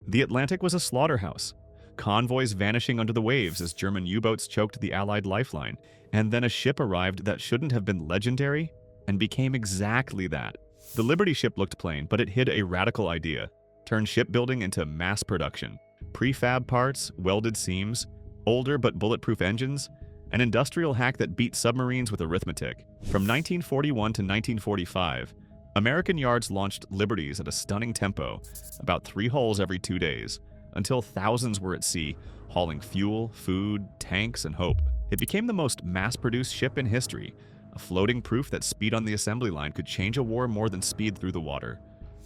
The Atlantic was a slaughterhouse. Convoys vanishing under the waves as German U-boats choked the Allied lifeline, and then a ship arrived that shouldn't have been legendary and became exactly that. The Liberty ship looked plain, but it hid a radical idea: turn shipbuilding into mass production. Prefab parts, welded seams, older but bulletproof engines, an industrial hack that beat submarines with arithmetic. From 1941 to 1945, American yards launched Liberties at a stunning tempo, about 3 hulls every 2 days, until thousands were at sea, hauling fuel, food, tanks, and hope. It became the most mass-produced ship in history, a floating proof that speed on the assembly line could change a war more than speed through the water.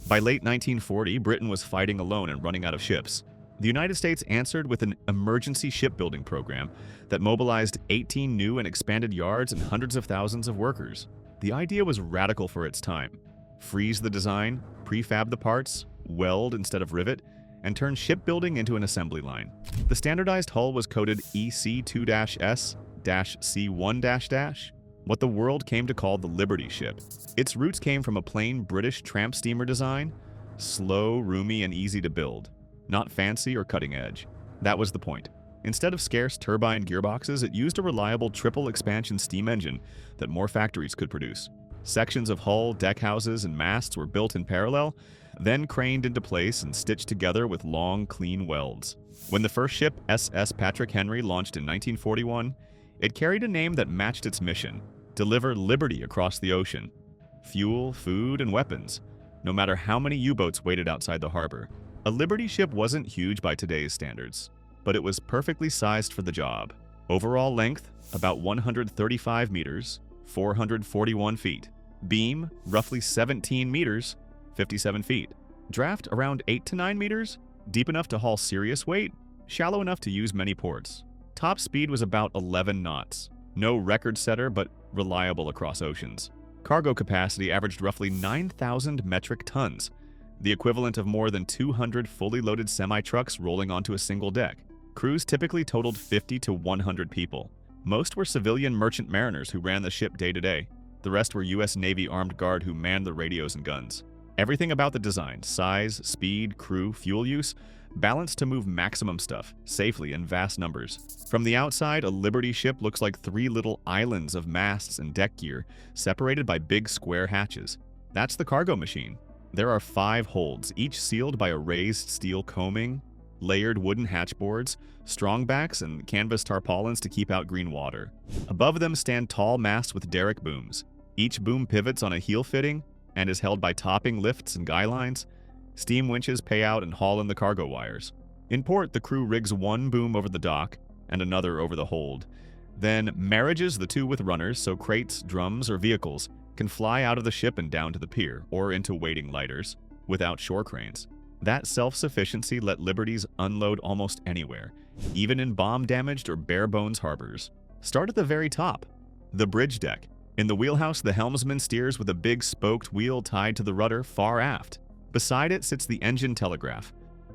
By late 1940, Britain was fighting alone and running out of ships. The United States answered with an emergency shipbuilding program that mobilized 18 new and expanded yards and hundreds of thousands of workers. The idea was radical for its time: freeze the design, prefab the parts, weld instead of rivet, and turn shipbuilding into an assembly line. The standardized hull was coded EC2-S-C1-, what the world came to call the Liberty ship. Its roots came from a plain British tramp steamer design: slow, roomy, and easy to build. Not fancy or cutting edge. That was the point. Instead of scarce turbine gearboxes, it used a reliable triple expansion steam engine that more factories could produce. Sections of hull, deck houses, and masts were built in parallel, then craned into place and stitched together with long, clean welds. When the first ship, SS Patrick Henry, launched in 1941, it carried a name that matched its mission: deliver liberty across the ocean. Fuel, food, and weapons, no matter how many U-boats waited outside the harbor. A Liberty ship wasn't huge by today's standards, but it was perfectly sized for the job. Overall length, about 135 meters, 441 feet. Beam, roughly 17 meters, 57 feet. Draft, around 8 to 9 meters, deep enough to haul serious weight, shallow enough to use many ports. Top speed was about 11 knots. No record setter, but reliable across oceans. Cargo capacity averaged roughly 9,000 metric tons, the equivalent of more than 200 fully loaded semi-trucks rolling onto a single deck. Crews typically totaled 50 to 100 people. Most were civilian merchant mariners who ran the ship day to day. The rest were U.S. Navy armed guard who manned the radios and guns. Everything about the design, size, speed, crew, fuel use, balanced to move maximum stuff, safely in vast numbers. From the outside, a Liberty ship looks like 3 little islands of masts and deck gear, separated by big square hatches. That's the cargo machine. There are 5 holds, each sealed by a raised steel coaming, layered wooden hatchboards, strongbacks, and canvas tarpaulins to keep out green water. Above them stand tall masts with derrick booms. Each boom pivots on a heel fitting and is held by topping lifts and guy lines. Steam winches pay out and haul in the cargo wires. In port, the crew rigs one boom over the dock and another over the hold, then marriages the two with runners so crates, drums, or vehicles can fly out of the ship and down to the pier, or into waiting lighters, without shore cranes. That self-sufficiency let Liberties unload almost anywhere, even in bomb-damaged or bare-bones harbors. Start at the very top, the bridge deck. In the wheelhouse, the helmsman steers with a big spoked wheel tied to the rudder far aft. Beside it sits the engine telegraph.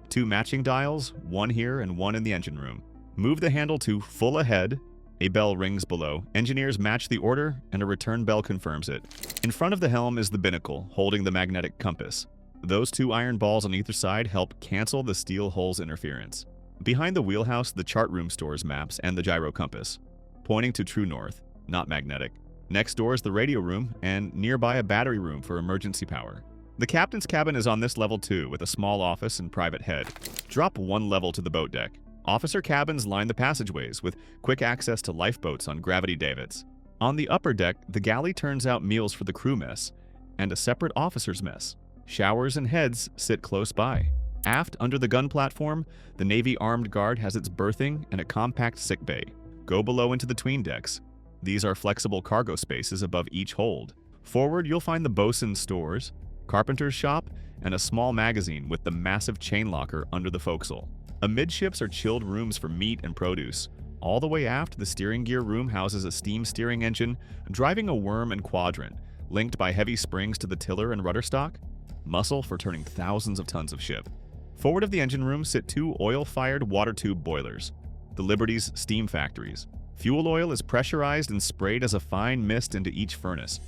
2 matching dials, one here and one in the engine room. Move the handle to full ahead. A bell rings below. Engineers match the order, and a return bell confirms it. In front of the helm is the binnacle, holding the magnetic compass. Those 2 iron balls on either side help cancel the steel hull's interference. Behind the wheelhouse, the chart room stores maps and the gyro compass, pointing to true north, not magnetic. Next door is the radio room, and nearby a battery room for emergency power. The captain's cabin is on this level too, with a small office and private head. Drop 1 level to the boat deck. Officer cabins line the passageways, with quick access to lifeboats on gravity davits. On the upper deck, the galley turns out meals for the crew mess, and a separate officer's mess. Showers and heads sit close by. Aft, under the gun platform, the Navy Armed Guard has its berthing and a compact sick bay. Go below into the 'tween decks. These are flexible cargo spaces above each hold. Forward, you'll find the bosun's stores, carpenter's shop, and a small magazine with the massive chain locker under the forecastle. Amidships are chilled rooms for meat and produce. All the way aft, the steering gear room houses a steam steering engine driving a worm and quadrant, linked by heavy springs to the tiller and rudder stock. Muscle for turning thousands of tons of ship. Forward of the engine room sit 2 oil-fired water tube boilers, the Liberty's steam factories. Fuel oil is pressurized and sprayed as a fine mist into each furnace,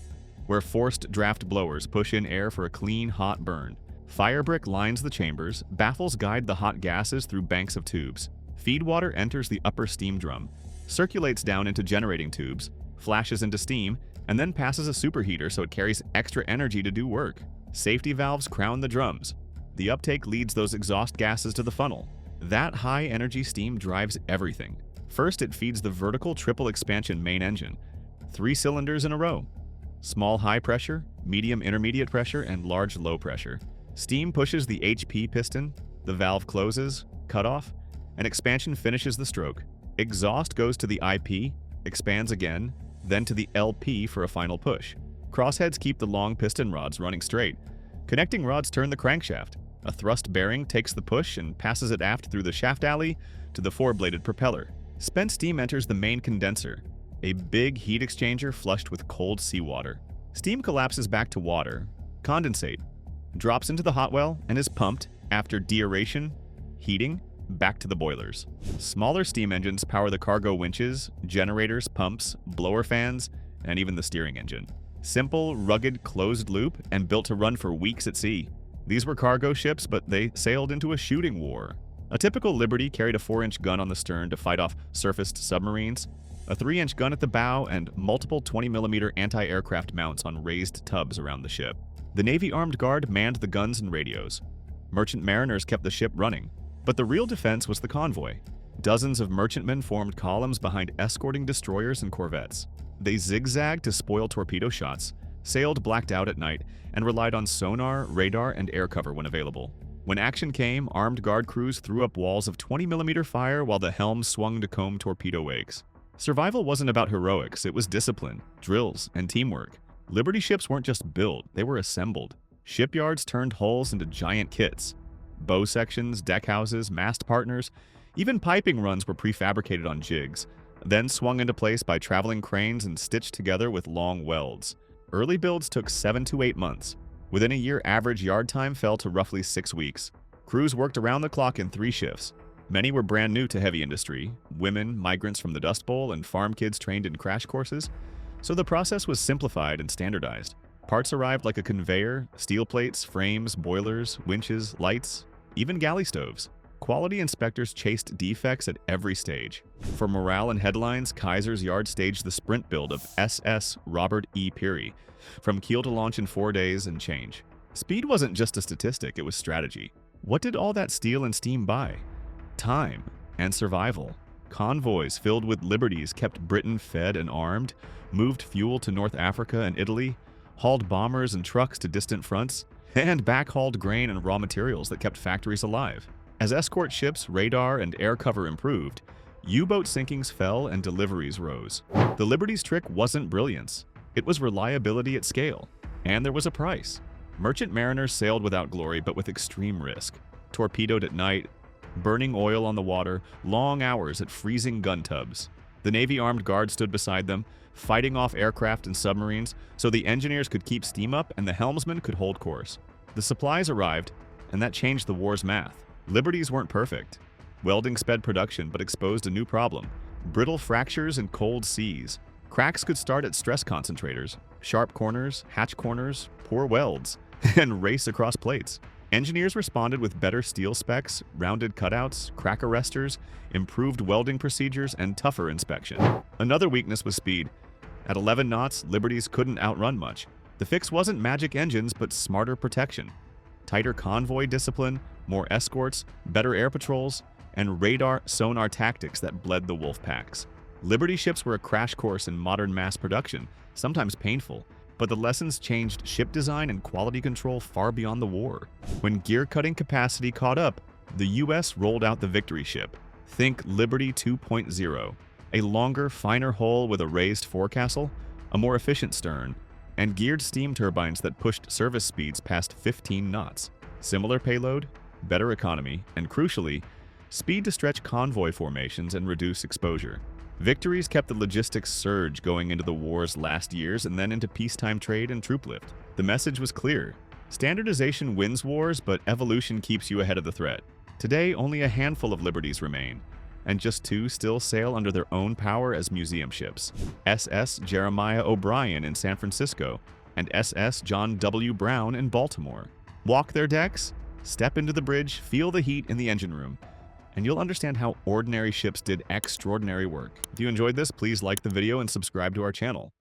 where forced draft blowers push in air for a clean, hot burn. Fire brick lines the chambers, baffles guide the hot gases through banks of tubes. Feed water enters the upper steam drum, circulates down into generating tubes, flashes into steam, and then passes a superheater so it carries extra energy to do work. Safety valves crown the drums. The uptake leads those exhaust gases to the funnel. That high-energy steam drives everything. First, it feeds the vertical triple expansion main engine. 3 cylinders in a row. Small high pressure, medium intermediate pressure, and large low pressure. Steam pushes the HP piston, the valve closes, cutoff, and expansion finishes the stroke. Exhaust goes to the IP, expands again, then to the LP for a final push. Crossheads keep the long piston rods running straight. Connecting rods turn the crankshaft. A thrust bearing takes the push and passes it aft through the shaft alley to the 4-bladed propeller. Spent steam enters the main condenser, a big heat exchanger flushed with cold seawater. Steam collapses back to water, condensate, drops into the hot well, and is pumped, after deaeration, heating, back to the boilers. Smaller steam engines power the cargo winches, generators, pumps, blower fans, and even the steering engine. Simple, rugged, closed loop, and built to run for weeks at sea. These were cargo ships, but they sailed into a shooting war. A typical Liberty carried a 4-inch gun on the stern to fight off surfaced submarines, a 3-inch gun at the bow, and multiple 20mm anti-aircraft mounts on raised tubs around the ship. The Navy Armed Guard manned the guns and radios. Merchant mariners kept the ship running. But the real defense was the convoy. Dozens of merchantmen formed columns behind escorting destroyers and corvettes. They zigzagged to spoil torpedo shots, sailed blacked out at night, and relied on sonar, radar, and air cover when available. When action came, armed guard crews threw up walls of 20mm fire while the helm swung to comb torpedo wakes. Survival wasn't about heroics, it was discipline, drills, and teamwork. Liberty ships weren't just built, they were assembled. Shipyards turned hulls into giant kits. Bow sections, deckhouses, mast partners, even piping runs were prefabricated on jigs, then swung into place by traveling cranes and stitched together with long welds. Early builds took 7 to 8 months. Within a year, average yard time fell to roughly 6 weeks. Crews worked around the clock in 3 shifts. Many were brand new to heavy industry, women, migrants from the Dust Bowl, and farm kids trained in crash courses, so the process was simplified and standardized. Parts arrived like a conveyor, steel plates, frames, boilers, winches, lights, even galley stoves. Quality inspectors chased defects at every stage. For morale and headlines, Kaiser's Yard staged the sprint build of SS Robert E. Peary, from keel to launch in 4 days and change. Speed wasn't just a statistic, it was strategy. What did all that steel and steam buy? Time and survival. Convoys filled with Liberties kept Britain fed and armed, moved fuel to North Africa and Italy, hauled bombers and trucks to distant fronts, and backhauled grain and raw materials that kept factories alive. As escort ships, radar, and air cover improved, U-boat sinkings fell and deliveries rose. The Liberty's trick wasn't brilliance. It was reliability at scale. And there was a price. Merchant mariners sailed without glory but with extreme risk. Torpedoed at night, burning oil on the water, long hours at freezing gun tubs. The Navy Armed Guard stood beside them, fighting off aircraft and submarines so the engineers could keep steam up and the helmsmen could hold course. The supplies arrived, and that changed the war's math. Liberties weren't perfect. Welding sped production but exposed a new problem: brittle fractures in cold seas. Cracks could start at stress concentrators, sharp corners, hatch corners, poor welds, and race across plates. Engineers responded with better steel specs, rounded cutouts, crack arresters, improved welding procedures, and tougher inspection. Another weakness was speed. At 11 knots, Liberties couldn't outrun much. The fix wasn't magic engines, but smarter protection. Tighter convoy discipline, more escorts, better air patrols, and radar sonar tactics that bled the wolf packs. Liberty ships were a crash course in modern mass production, sometimes painful, but the lessons changed ship design and quality control far beyond the war. When gear-cutting capacity caught up, the U.S. rolled out the Victory ship. Think Liberty 2.0, a longer, finer hull with a raised forecastle, a more efficient stern, and geared steam turbines that pushed service speeds past 15 knots. Similar payload, better economy, and crucially, speed to stretch convoy formations and reduce exposure. Victories kept the logistics surge going into the war's last years and then into peacetime trade and troop lift. The message was clear. Standardization wins wars, but evolution keeps you ahead of the threat. Today, only a handful of Liberties remain, and just 2 still sail under their own power as museum ships: SS Jeremiah O'Brien in San Francisco and SS John W. Brown in Baltimore. Walk their decks, step into the bridge, feel the heat in the engine room, and you'll understand how ordinary ships did extraordinary work. If you enjoyed this, please like the video and subscribe to our channel.